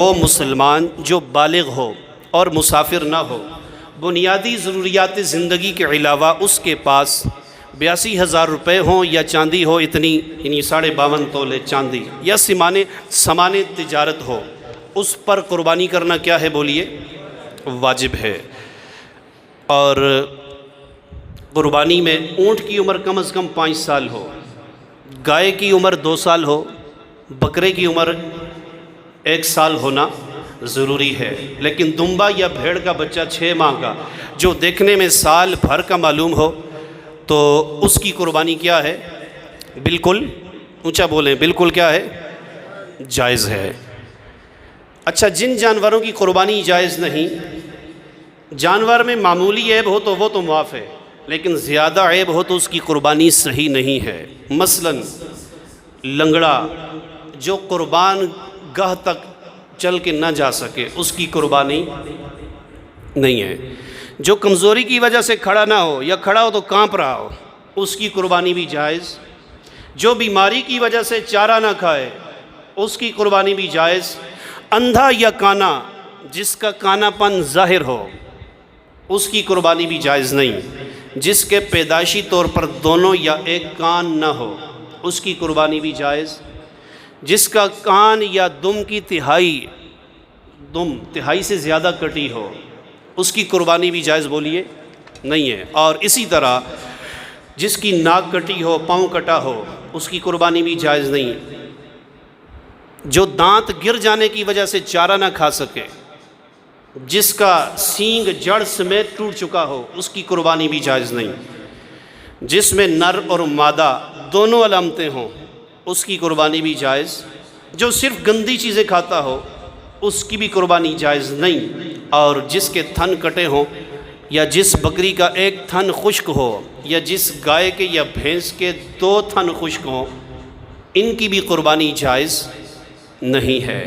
وہ مسلمان جو بالغ ہو اور مسافر نہ ہو، بنیادی ضروریات زندگی کے علاوہ اس کے پاس 82,000 روپے ہوں یا چاندی ہو اتنی، یعنی 52.5 تولے چاندی، یا سامان تجارت ہو، اس پر قربانی کرنا کیا ہے؟ بولیے، واجب ہے۔ اور قربانی میں اونٹ کی عمر کم از کم 5 سال ہو، گائے کی عمر 2 سال ہو، بکرے کی عمر 1 سال ہونا ضروری ہے، لیکن دمبا یا بھیڑ کا بچہ 6 ماہ کا جو دیکھنے میں سال بھر کا معلوم ہو تو اس کی قربانی کیا ہے؟ بالکل اونچا بولیں، بالکل کیا ہے؟ جائز ہے۔ اچھا، جن جانوروں کی قربانی جائز نہیں، جانور میں معمولی عیب ہو تو وہ تو معاف ہے، لیکن زیادہ عیب ہو تو اس کی قربانی صحیح نہیں ہے۔ مثلا لنگڑا جو قربان گاہ تک چل کے نہ جا سکے، اس کی قربانی نہیں ہے۔ جو کمزوری کی وجہ سے کھڑا نہ ہو یا کھڑا ہو تو کانپ رہا ہو، اس کی قربانی بھی جائز۔ جو بیماری کی وجہ سے چارہ نہ کھائے، اس کی قربانی بھی جائز۔ اندھا یا کانا جس کا کانا پن ظاہر ہو، اس کی قربانی بھی جائز نہیں۔ جس کے پیدائشی طور پر دونوں یا ایک کان نہ ہو، اس کی قربانی بھی جائز۔ جس کا کان یا دم کی تہائی سے زیادہ کٹی ہو، اس کی قربانی بھی جائز، بولیے، نہیں ہے۔ اور اسی طرح جس کی ناک کٹی ہو، پاؤں کٹا ہو، اس کی قربانی بھی جائز نہیں۔ جو دانت گر جانے کی وجہ سے چارہ نہ کھا سکے، جس کا سینگ جڑ سمیت ٹوٹ چکا ہو، اس کی قربانی بھی جائز نہیں۔ جس میں نر اور مادہ دونوں علامتیں ہوں، اس کی قربانی بھی جائز۔ جو صرف گندی چیزیں کھاتا ہو، اس کی بھی قربانی جائز نہیں۔ اور جس کے تھن کٹے ہوں، یا جس بکری کا ایک تھن خشک ہو، یا جس گائے کے یا بھینس کے 2 تھن خشک ہوں، ان کی بھی قربانی جائز نہیں ہے۔